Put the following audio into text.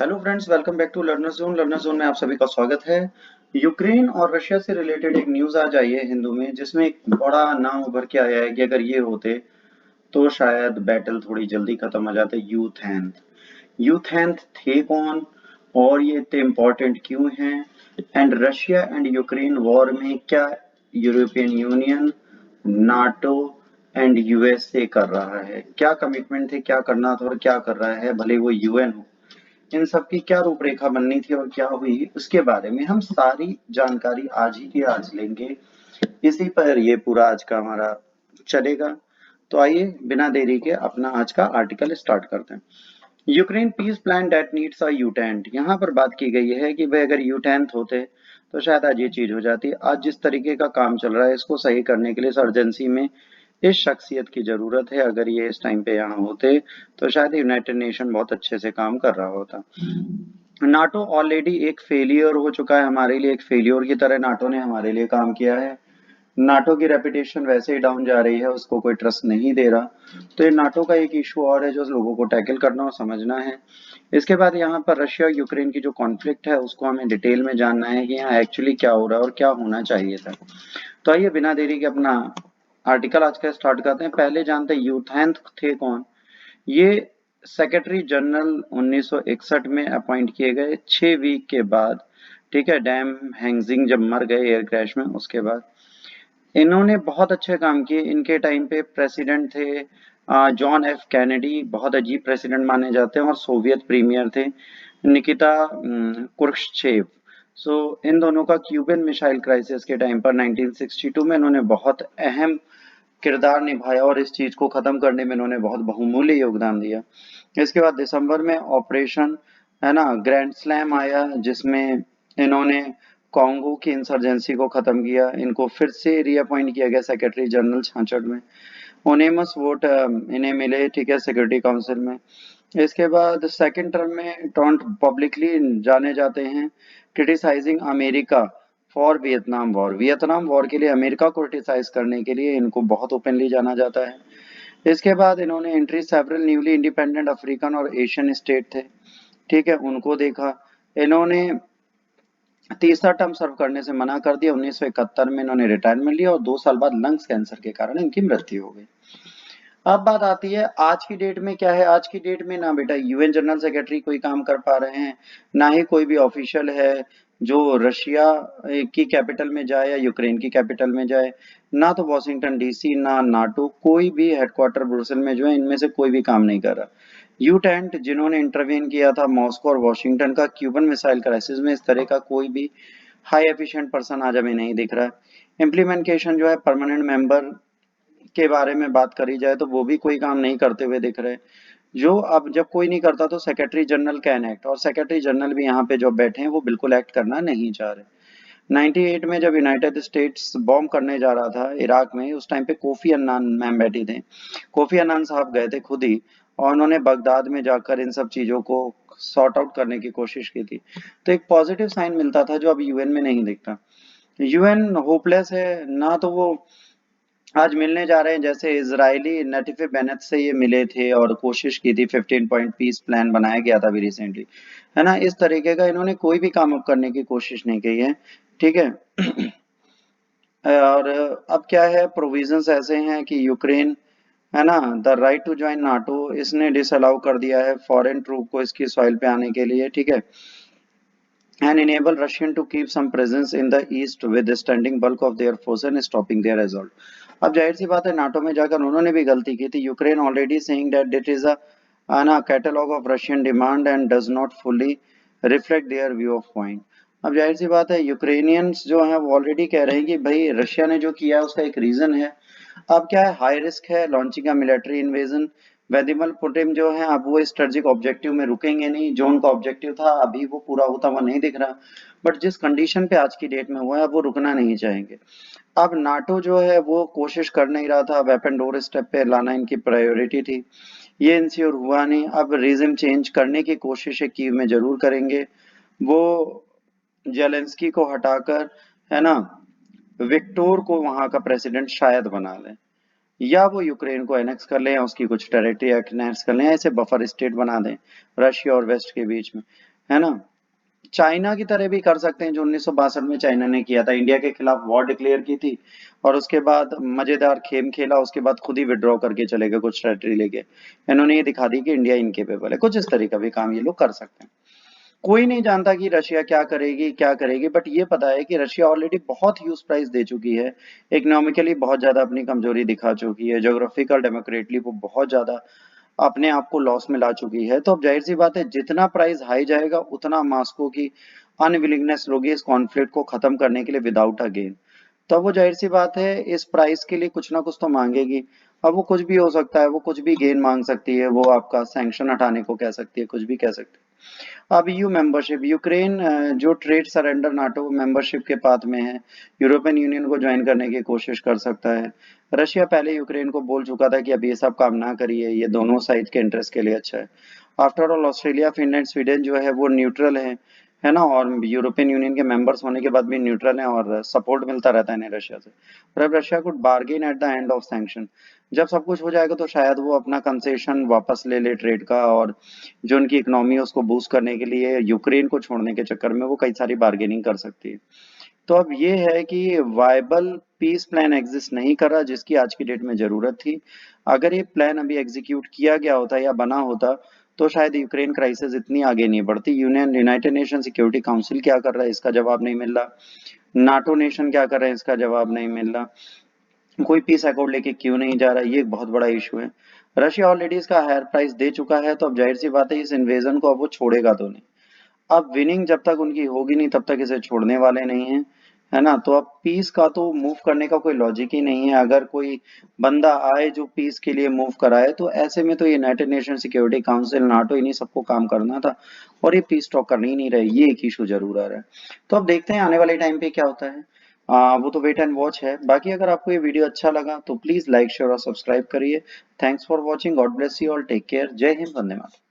Hello friends, welcome back to learner zone. Learner zone में आप सभी का स्वागत है। यूक्रेन और रशिया से रिलेटेड एक न्यूज़ आज आई है हिंदू में, जिसमें एक बड़ा नाम उभर के आया है कि अगर ये होते तो शायद बैटल थोड़ी जल्दी खत्म हो जाते। यूथेंथ थे कौन और ये इतने इम्पोर्टेंट क्यों हैं? And Russia and Ukraine war में क्या European union, NATO and USA कर रहा है? क्या कमिटमेंट थे, क्या करना था और क्या कर रहा है, भले वो यूएन हो। इन सब की क्या रूपरेखा बननी थी और क्या हुई, उसके बारे में हम सारी जानकारी आज ही की आज लेंगे। इसी पर ये पूरा आज का हमारा चलेगा। तो आइए बिना देरी के अपना आज का आर्टिकल स्टार्ट करते हैं। Ukraine peace plan that needs a यूटेंट। यहाँ पर बात की गई है कि भाई अगर यूटेंट होते तो शायद आज ये चीज हो जाती। आज जिस तरीके का काम चल रहा है इसको सही करने के लिए अर्जेंसी में इस शख्सियत की जरूरत है। अगर ये इस टाइम पे यहाँ होते तो शायद यूनाइटेड नेशन बहुत अच्छे से काम कर रहा होता। नाटो ऑलरेडी एक फेलियर हो चुका है हमारे लिए, एक फेलियर की तरह नाटो ने हमारे लिए काम किया है। नाटो की रेपुटेशन वैसे ही डाउन जा रही है, उसको कोई ट्रस्ट नहीं दे रहा। तो ये नाटो का एक इशू और है जो लोगों को टैकल करना और समझना है। इसके बाद यहाँ पर रशिया और यूक्रेन की जो कॉन्फ्लिक्ट है उसको हमें डिटेल में जानना है कि यहाँ एक्चुअली क्या हो रहा है और क्या होना चाहिए था। तो आइए बिना देरी के अपना आर्टिकल आज का स्टार्ट करते हैं। पहले जानते हैं यूथेंथ थे कौन। ये सेक्रेटरी जनरल 1961 में अपॉइंट किए गए 6 वीक के बाद। ठीक है, डैम हैंगजिंग जब मर गए एयर क्रैश में, उसके बाद इन्होंने बहुत अच्छे काम किए। इनके टाइम पे प्रेसिडेंट थे जॉन एफ कैनेडी, बहुत अजीब प्रेसिडेंट माने जाते हैं, और सोवियत प्रीमियर थे निकिता कुर्स्चेव। सो इन दोनों का क्यूबन मिसाइल क्राइसिस के टाइम पर 1962 में इन्होंने बहुत अहम किरदार निभाया और इस चीज को खत्म करने में इन्होंने बहुत बहुमूल्य योगदान दिया। इसके बाद दिसंबर में ऑपरेशन है ना ग्रैंड स्लैम आया, जिसमें इन्होंने कॉन्गो की इंसर्जेंसी को खत्म किया। इनको फिर से रीअपॉइंट किया गया सेक्रेटरी जनरल 66 में। ओनेमस वोट इन्हें मिले, ठीक है, सिक्योरिटी काउंसिल में। इसके बाद सेकंड टर्म में टोंट पब्लिकली जाने जाते हैं criticising America for Vietnam war के लिए अमेरिका को क्रिटिसाइज करने के लिए इनको बहुत ओपनली जाना जाता है। इसके बाद इन्होंने entry several newly independent African और एशियन स्टेट थे, ठीक है, उनको देखा। इन्होंने तीसरा टर्म सर्व करने से मना कर दिया। 1971 में इन्होंने रिटायरमेंट लिया और 2 साल बाद लंग्स कैंसर के कारण इनकी मृत्यु हो गई। अब बात आती है आज की डेट में क्या है। आज की डेट में ना बेटा यूएन जनरल सेक्रेटरी कोई काम कर पा रहे हैं, ना ही कोई भी ऑफिशियल है जो रशिया की कैपिटल में जाए या यूक्रेन की कैपिटल में जाए, ना तो वॉशिंगटन डीसी, ना नाटो, कोई भी हेडक्वार्टर ब्रुसेल में जो है, इनमें से कोई भी काम नहीं कर रहा। यूटेंट जिन्होंने इंटरवेन किया था मॉस्को और वॉशिंगटन का क्यूबन मिसाइल क्राइसिस में, इस तरह का कोई भी हाई एफिशिएंट पर्सन आज हमें नहीं दिख रहा है। इम्प्लीमेंटेशन जो है परमानेंट मेंबर के बारे में बात करी जाए तो वो भी कोई काम नहीं करते हुए दिख रहे। जो अब जब कोई नहीं करता तो सेक्रेटरी जनरल कैन एक्ट, और सेक्रेटरी जनरल भी यहाँ पे जो बैठे हैं वो बिल्कुल एक्ट करना नहीं चाह रहे। 98 में जब यूनाइटेड स्टेट्स बॉम्ब करने जा रहा था इराक में, उस टाइम पे कोफी अन्नान मैम बैठी थे। कोफी अन्नान साहब गए थे खुद ही, और उन्होंने बगदाद में जाकर इन सब चीजों को सॉर्ट आउट करने की कोशिश की थी। तो एक पॉजिटिव साइन मिलता था जो अब यूएन में नहीं दिखता। यूएन होपलेस है ना, तो वो आज मिलने जा रहे हैं। जैसे इजरायली नटीफे बेनेट से ये मिले थे और कोशिश की थी, 15 पॉइंट पीस प्लान बनाया गया था अभी रिसेंटली, है ना। इस तरीके का इन्होंने कोई भी काम अप करने की कोशिश नहीं की है, ठीक है। और अब क्या है, प्रोविजंस ऐसे हैं कि यूक्रेन, है ना, the right to join NATO इसने डिसअलाउ कर दिया है फॉरेन ट्रूप को इसकी सॉइल पे आने के लिए, ठीक है। and enable Russian to keep some presence in the east with the standing bulk of their force and stopping their assault. अब जाहिर सी बात है नाटो में जाकर उन्होंने भी गलती की थी। Ukraine already saying that it is a catalogue of Russian demand and does not fully reflect there view of point. अब जाहिर सी बात है यूक्रेनियंस जो है वो ऑलरेडी कह रहे हैं कि भाई रशिया ने जो किया है उसका एक रीजन है। अब क्या है, हाई रिस्क है लॉन्चिंग का मिलिट्री इन्वेजन। व्लादिमीर पुतिन जो है अब वो स्ट्रेटेजिक ऑब्जेक्टिव में रुकेंगे नहीं। जो उनका ऑब्जेक्टिव था अभी वो पूरा होता हुआ नहीं दिख रहा, बट जिस कंडीशन पे आज की डेट में हुआ है अब वो रुकना नहीं चाहेंगे। अब नाटो जो है वो कोशिश कर नहीं रहा था, वेपन डोर स्टेप पे लाना इनकी प्रायोरिटी थी। ये इंश्योर हुआ नहीं। अब रिजिम चेंज करने की कोशिश कीव में जरूर करेंगे। वो जेलेंस्की को हटाकर, है ना, विक्टोर को वहां का प्रेसिडेंट शायद बना लें, या वो यूक्रेन को एनेक्स कर लें या उसकी कुछ टेरिटरी एनेक्स कर लें, ऐसे बफर स्टेट बना दें रशिया और वेस्ट के बीच में। है ना। चाइना की तरह भी कर सकते हैं जो 1962 में चाइना ने किया था, इंडिया के खिलाफ वॉर डिक्लेयर की थी और उसके बाद मजेदार खेम खेला, उसके बाद खुद ही विड्रॉ करके चले गए कुछ टेरिटरी लेके। इन्होंने ये दिखा दी कि इंडिया इनकेपेबल है, कुछ इस तरह का भी काम ये लोग कर सकते हैं। कोई नहीं जानता कि रशिया क्या करेगी, बट ये पता है कि रशिया ऑलरेडी बहुत ह्यूज प्राइस दे चुकी है, इकोनॉमिकली बहुत ज्यादा अपनी कमजोरी दिखा चुकी है, जोग्राफिकल डेमोक्रेटली वो बहुत ज्यादा अपने आप को लॉस में ला चुकी है। तो अब जाहिर सी बात है जितना प्राइस हाई जाएगा उतना मॉस्को की अनविलिंगनेस होगी इस कॉन्फ्लिक्ट को खत्म करने के लिए विदाउट अ गेन। तो अब वो जाहिर सी बात है इस प्राइस के लिए कुछ ना कुछ तो मांगेगी। अब वो कुछ भी हो सकता है, वो कुछ भी गेन मांग सकती है, वो आपका सैंक्शन हटाने को कह सकती है, कुछ भी कह सकती है। अब यू मेंबरशिप, यूक्रेन जो ट्रेड सरेंडर नाटो मेंबरशिप के पाथ में है, यूरोपियन यूनियन को ज्वाइन करने की कोशिश कर सकता है। रशिया पहले यूक्रेन को बोल चुका था कि अब ये सब काम ना करिए, ये दोनों साइड के इंटरेस्ट के लिए अच्छा है। After all Australia, Finland, Sweden जो है वो न्यूट्रल है ना, और यूरोपियन यूनियन के मेंबर्स होने के बाद भी न्यूट्रल है और सपोर्ट मिलता रहता है इन्हें रशिया से। पर अब Russia could bargain at the end of sanction. जब सब कुछ हो जाएगा तो शायद वो अपना कंसेशन वापस ले ले ट्रेड का, और जो उनकी इकोनॉमी है उसको बूस्ट करने के लिए यूक्रेन को छोड़ने के चक्कर में वो कई सारी बार्गेनिंग कर सकती है। तो अब ये है कि वायबल पीस प्लान एग्जिस्ट नहीं कर रहा जिसकी आज की डेट में जरूरत थी। अगर ये प्लान अभी एग्जीक्यूट किया गया होता या बना होता तो शायद यूक्रेन क्राइसिस इतनी आगे नहीं बढ़ती। यूनाइटेड नेशन सिक्योरिटी काउंसिल क्या कर रहा है इसका जवाब नहीं मिल रहा, नाटो नेशन क्या कर रहे हैं इसका जवाब नहीं मिल रहा, कोई पीस अकॉर्ड लेके क्यों नहीं जा रहा, ये एक बहुत बड़ा इशू है। रशिया ऑलरेडी इसका हायर प्राइस दे चुका है, तो अब जाहिर सी बात है इस इन्वेजन को अब वो छोड़ेगा तो नहीं। अब विनिंग जब तक उनकी होगी नहीं तब तक इसे छोड़ने वाले नहीं है, है ना। तो अब पीस का तो मूव करने का कोई लॉजिक ही नहीं है। अगर कोई बंदा आए जो पीस के लिए मूव कराए तो ऐसे में तो United nation security council, NATO, इन्हीं सबको काम करना था और ये पीस टॉक कर नहीं नहीं रहे, ये एक इशू जरूर आ रहा है। तो अब देखते हैं आने वाले टाइम पे क्या होता है। वो तो वेट एंड वॉच है। बाकी अगर आपको ये वीडियो अच्छा लगा तो प्लीज लाइक शेयर और सब्सक्राइब करिए। Thanks for watching, God bless you all, take care, जय हिंद, वंदे मातरम।